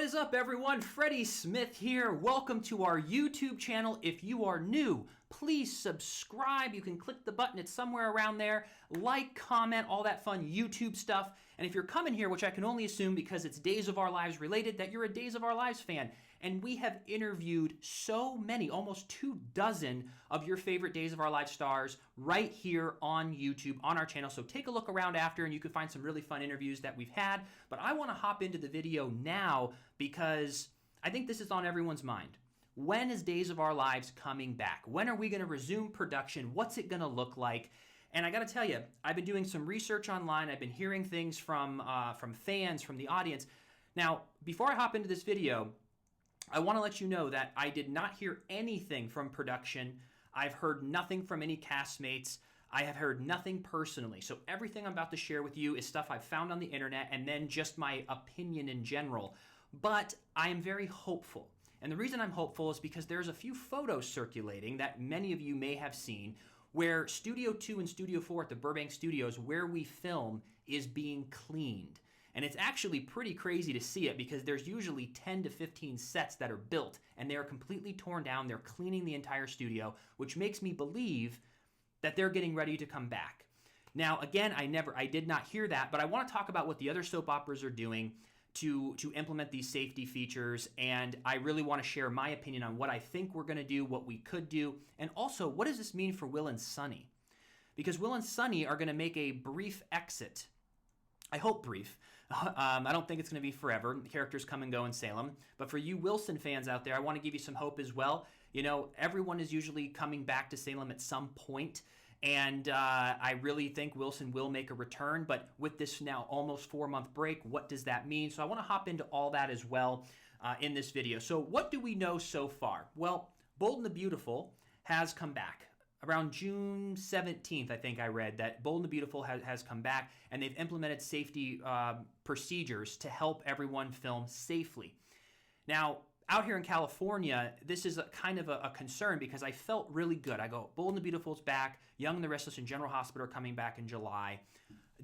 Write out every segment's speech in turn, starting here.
is up, everyone? Freddie Smith here. Welcome to our YouTube channel. If you are new, please subscribe. You can click the button. It's somewhere around there. Like, comment, all that fun YouTube stuff. And if you're coming here, which I can only assume because it's Days of Our Lives related, that you're a Days of Our Lives fan. And we have interviewed so many, almost 24 of your favorite Days of Our Lives stars right here on YouTube, on our channel. So take a look around after and you can find some really fun interviews that we've had. But I want to hop into the video now because I think this is on everyone's mind. When is Days of Our Lives coming back? When are we going to resume production? What's it going to look like? And I got to tell you, I've been doing some research online. I've been hearing things from fans, from the audience. Now, before I hop into this video, I want to let you know that I did not hear anything from production. I've heard nothing from any castmates. I have heard nothing personally. So everything I'm about to share with you is stuff I've found on the internet and then just my opinion in general. But I am very hopeful. And the reason I'm hopeful is because there's a few photos circulating that many of you may have seen where Studio 2 and Studio 4 at the Burbank Studios, where we film, is being cleaned. And it's actually pretty crazy to see it because there's usually 10 to 15 sets that are built and they are completely torn down. They're cleaning the entire studio, which makes me believe that they're getting ready to come back. Now, again, I did not hear that, but I want to talk about what the other soap operas are doing to implement these safety features, and I really want to share my opinion on what I think we're going to do, what we could do, and also what does this mean for Will and Sonny? Because Will and Sonny are going to make a brief exit. I hope brief. I don't think it's going to be forever. The characters come and go in Salem. But for you Wilson fans out there, I want to give you some hope as well. You know, everyone is usually coming back to Salem at some point. And I really think Wilson will make a return. But with this now almost 4-month break, what does that mean? So I want to hop into all that as well in this video. So what do we know so far? Well, Bold and the Beautiful has come back. Around June 17th, I think I read that Bold and the Beautiful has come back and they've implemented safety procedures to help everyone film safely. Now, out here in California, this is kind of a concern because I felt really good. I go, Bold and the Beautiful's back, Young and the Restless and General Hospital are coming back in July.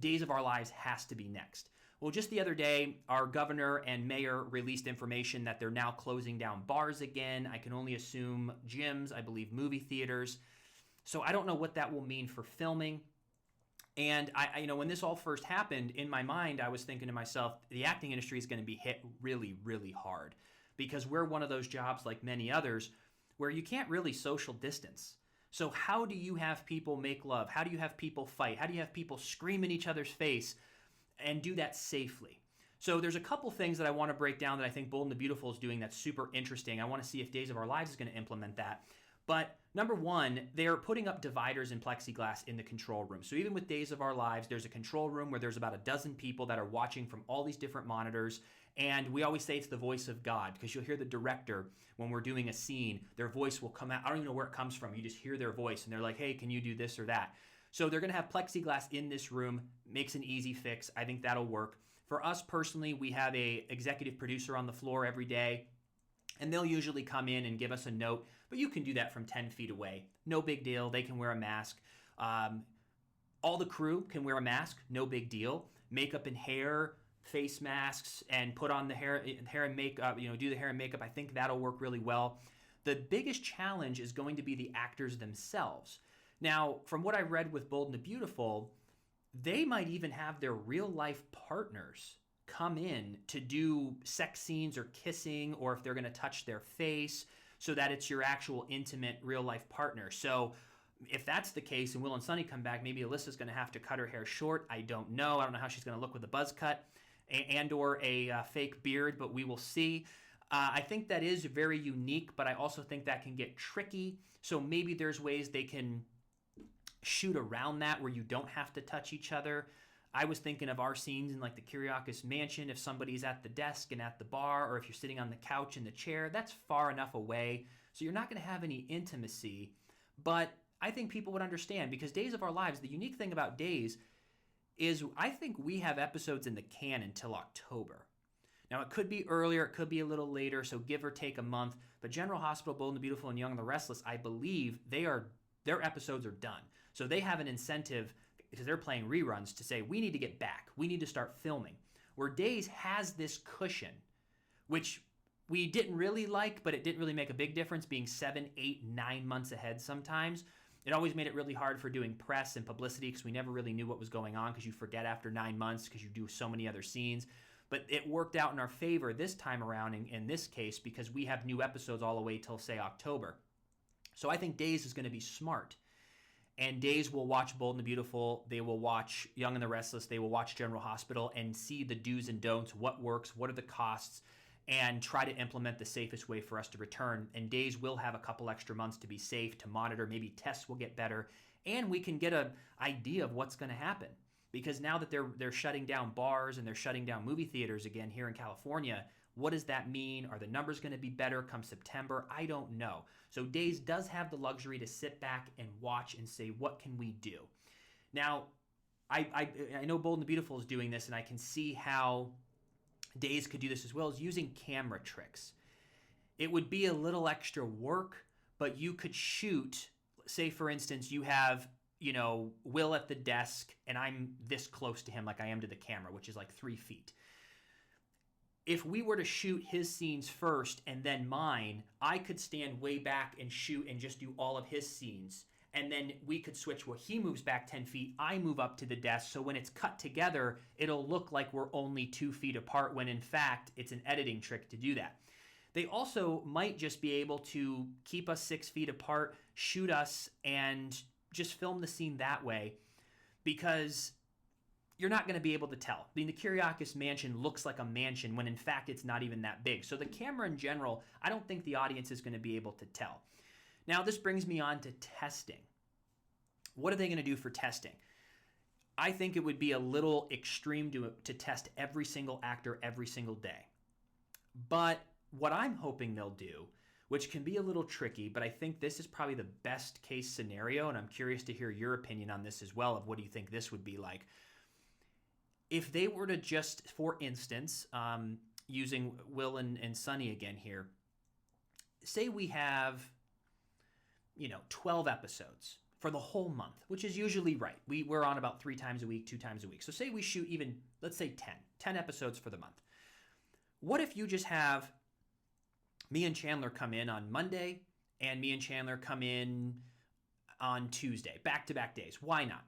Days of Our Lives has to be next. Well, just the other day, our governor and mayor released information that they're now closing down bars again. I can only assume gyms, I believe movie theaters. So I don't know what that will mean for filming. And I when this all first happened, in my mind, I was thinking to myself, the acting industry is going to be hit really, really hard because we're one of those jobs like many others where you can't really social distance. So how do you have people make love? How do you have people fight? How do you have people scream in each other's face and do that safely? So there's a couple things that I want to break down that I think Bold and the Beautiful is doing that's super interesting. I want to see if Days of Our Lives is going to implement that. But number one, they're putting up dividers and plexiglass in the control room. So even with Days of Our Lives, there's a control room where there's about a dozen people that are watching from all these different monitors. And we always say it's the voice of God because you'll hear the director when we're doing a scene, their voice will come out. I don't even know where it comes from. You just hear their voice and they're like, hey, can you do this or that? So they're going to have plexiglass in this room, makes an easy fix. I think that'll work. For us personally, we have a executive producer on the floor every day. And they'll usually come in and give us a note, but you can do that from 10 feet away. No big deal. They can wear a mask. All the crew can wear a mask. No big deal. Makeup and hair, face masks, and put on the hair and makeup, do the hair and makeup. I think that'll work really well. The biggest challenge is going to be the actors themselves. Now, from what I read with Bold and the Beautiful, they might even have their real life partners come in to do sex scenes or kissing, or if they're going to touch their face so that it's your actual intimate real life partner. So if that's the case and Will and Sonny come back, maybe Alyssa's going to have to cut her hair short. I don't know. I don't know how she's going to look with a buzz cut and or a fake beard, but we will see. I think that is very unique, but I also think that can get tricky. So maybe there's ways they can shoot around that where you don't have to touch each other. I was thinking of our scenes in like the Kiriakis mansion. If somebody's at the desk and at the bar, or if you're sitting on the couch in the chair, that's far enough away. So you're not going to have any intimacy. But I think people would understand because Days of Our Lives, the unique thing about Days is I think we have episodes in the can until October. Now, it could be earlier, it could be a little later, so give or take a month. But General Hospital, Bold and the Beautiful, and Young and the Restless, I believe their episodes are done. So they have an incentive because they're playing reruns to say, we need to get back. We need to start filming. Where Days has this cushion which we didn't really like, but it didn't really make a big difference being 7, 8, 9 months ahead sometimes. It always made it really hard for doing press and publicity because we never really knew what was going on because you forget after 9 months because you do so many other scenes. But it worked out in our favor this time around in this case because we have new episodes all the way till, say, October. So I think Days is going to be smart. And Days will watch Bold and the Beautiful. They will watch Young and the Restless. They will watch General Hospital and see the do's and don'ts, what works, what are the costs, and try to implement the safest way for us to return. And Days will have a couple extra months to be safe, to monitor. Maybe tests will get better. And we can get an idea of what's going to happen. Because now that they're shutting down bars and they're shutting down movie theaters again here in California, what does that mean? Are the numbers going to be better come September? I don't know. So Days does have the luxury to sit back and watch and say, what can we do? Now, I know Bold and the Beautiful is doing this, and I can see how Days could do this as well, as using camera tricks. It would be a little extra work, but you could shoot, say for instance, you have Will at the desk, and I'm this close to him like I am to the camera, which is like 3 feet. If we were to shoot his scenes first and then mine, I could stand way back and shoot and just do all of his scenes. And then we could switch where he moves back 10 feet, I move up to the desk. So when it's cut together, it'll look like we're only 2 feet apart when in fact it's an editing trick to do that. They also might just be able to keep us 6 feet apart, shoot us, and just film the scene that way because you're not going to be able to tell. I mean, the Kiriakis mansion looks like a mansion when in fact it's not even that big. So the camera in general, I don't think the audience is going to be able to tell. Now, this brings me on to testing. What are they going to do for testing? I think it would be a little extreme to test every single actor every single day. But what I'm hoping they'll do, which can be a little tricky, but I think this is probably the best case scenario, and I'm curious to hear your opinion on this as well, of what do you think this would be like. If they were to just, for instance, using Will and Sonny again here, say we have, 12 episodes for the whole month, which is usually right. We're on about 3 times a week, 2 times a week. So say we shoot even, let's say 10 episodes for the month. What if you just have me and Chandler come in on Monday and me and Chandler come in on Tuesday, back-to-back days? Why not?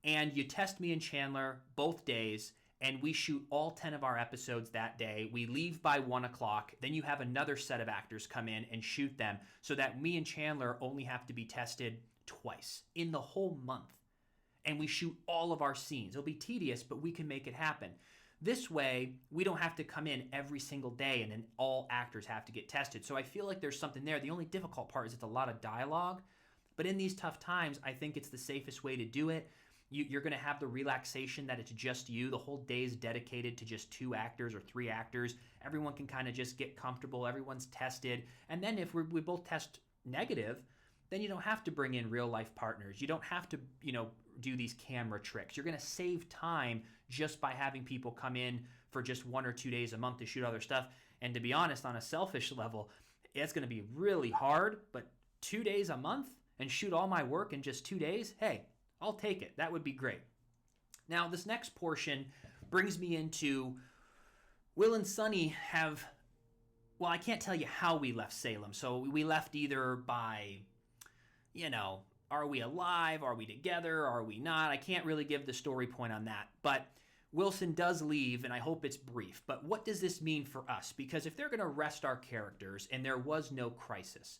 And you test me and Chandler both days, and we shoot all 10 of our episodes that day. We leave by 1 o'clock. Then you have another set of actors come in and shoot them so that me and Chandler only have to be tested twice in the whole month. And we shoot all of our scenes. It'll be tedious, but we can make it happen. This way, we don't have to come in every single day and then all actors have to get tested. So I feel like there's something there. The only difficult part is it's a lot of dialogue. But in these tough times, I think it's the safest way to do it. You're going to have the relaxation that it's just you. The whole day is dedicated to just 2 actors or 3 actors. Everyone can kind of just get comfortable. Everyone's tested. And then if we both test negative, then you don't have to bring in real life partners. You don't have to, do these camera tricks. You're going to save time just by having people come in for just 1 or 2 days a month to shoot other stuff. And to be honest, on a selfish level, it's going to be really hard, but 2 days a month and shoot all my work in just 2 days, hey, I'll take it. That would be great. Now, this next portion brings me into Will and Sonny have, well, I can't tell you how we left Salem. So we left either by, are we alive? Are we together? Are we not? I can't really give the story point on that. But Wilson does leave, and I hope it's brief. But what does this mean for us? Because if they're going to rest our characters and there was no crisis,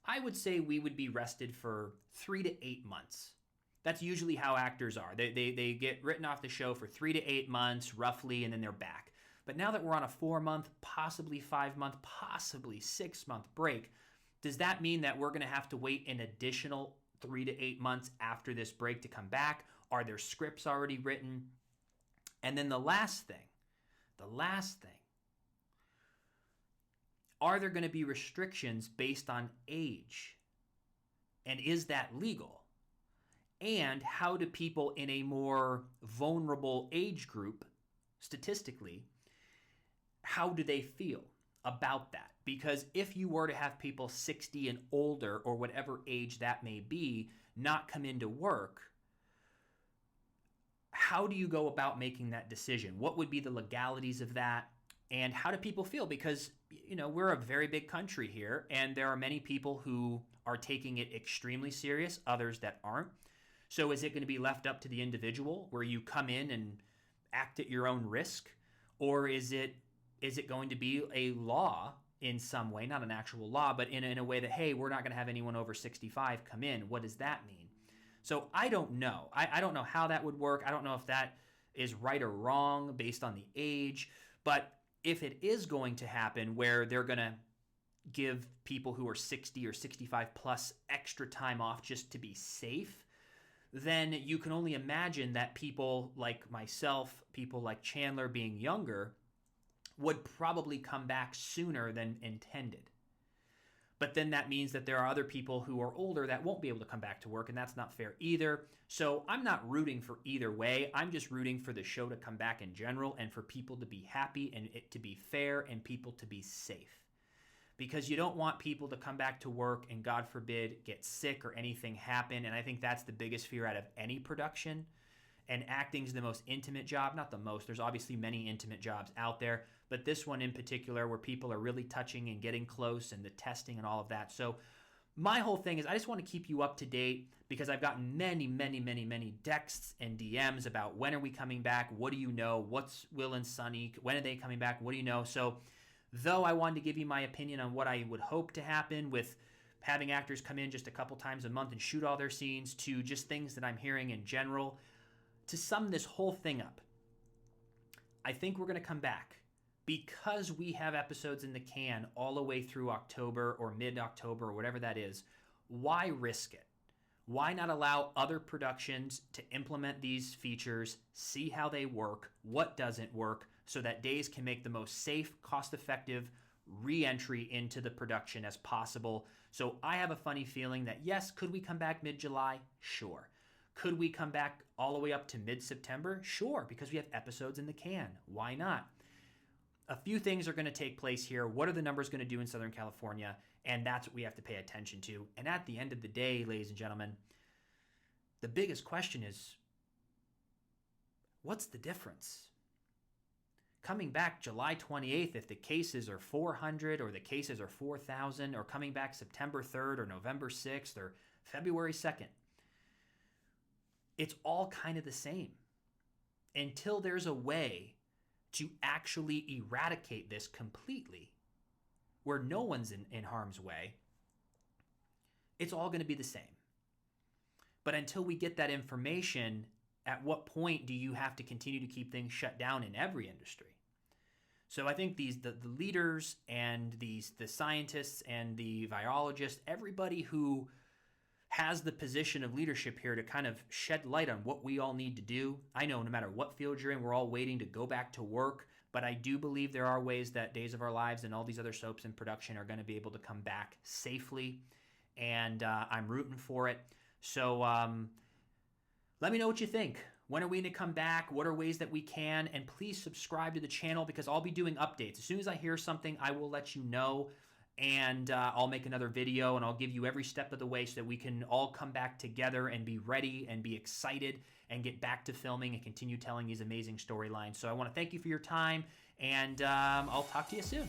I would say we would be rested for 3 to 8 months. That's usually how actors are. They get written off the show for 3 to 8 months, roughly, and then they're back. But now that we're on a 4-month, possibly 5-month, possibly 6-month break, does that mean that we're going to have to wait an additional 3 to 8 months after this break to come back? Are there scripts already written? And then the last thing, are there going to be restrictions based on age? And is that legal? And how do people in a more vulnerable age group, statistically, how do they feel about that? Because if you were to have people 60 and older, or whatever age that may be, not come into work, how do you go about making that decision? What would be the legalities of that? And how do people feel? Because, you know, we're a very big country here, and there are many people who are taking it extremely serious, others that aren't. So is it going to be left up to the individual where you come in and act at your own risk? Or is it going to be a law in some way, not an actual law, but in a way that, hey, we're not going to have anyone over 65 come in? What does that mean? So I don't know. I don't know how that would work. I don't know if that is right or wrong based on the age. But if it is going to happen where they're going to give people who are 60 or 65 plus extra time off just to be safe, then you can only imagine that people like myself, people like Chandler being younger, would probably come back sooner than intended. But then that means that there are other people who are older that won't be able to come back to work, and that's not fair either. So I'm not rooting for either way. I'm just rooting for the show to come back in general and for people to be happy and it to be fair and people to be safe. Because you don't want people to come back to work and, God forbid, get sick or anything happen. And I think that's the biggest fear out of any production. And acting's the most intimate job. Not the most. There's obviously many intimate jobs out there. But this one in particular where people are really touching and getting close and the testing and all of that. So my whole thing is I just want to keep you up to date because I've gotten many texts and DMs about when are we coming back? What do you know? What's Will and Sonny? When are they coming back? What do you know? So though I wanted to give you my opinion on what I would hope to happen with having actors come in just a couple times a month and shoot all their scenes to just things that I'm hearing in general, to sum this whole thing up, I think we're going to come back because we have episodes in the can all the way through October or mid-October or whatever that is. Why risk it? Why not allow other productions to implement these features, see how they work, what doesn't work, so that Days can make the most safe, cost-effective re-entry into the production as possible. So I have a funny feeling that, yes, could we come back mid-July? Sure. Could we come back all the way up to mid-September? Sure, because we have episodes in the can. Why not? A few things are going to take place here. What are the numbers going to do in Southern California? And that's what we have to pay attention to. And at the end of the day, ladies and gentlemen, the biggest question is, what's the difference? Coming back July 28th, if the cases are 400 or the cases are 4,000, or coming back September 3rd or November 6th or February 2nd, it's all kind of the same until there's a way to actually eradicate this completely where no one's in harm's way. It's all going to be the same. But until we get that information, at what point do you have to continue to keep things shut down in every industry? So I think the leaders and the scientists and the virologists, everybody who has the position of leadership here to kind of shed light on what we all need to do. I know no matter what field you're in, we're all waiting to go back to work, but I do believe there are ways that Days of Our Lives and all these other soaps in production are going to be able to come back safely, and I'm rooting for it. So let me know what you think. When are we going to come back? What are ways that we can? And please subscribe to the channel because I'll be doing updates. As soon as I hear something, I will let you know. And I'll make another video and I'll give you every step of the way so that we can all come back together and be ready and be excited and get back to filming and continue telling these amazing storylines. So I want to thank you for your time, and I'll talk to you soon.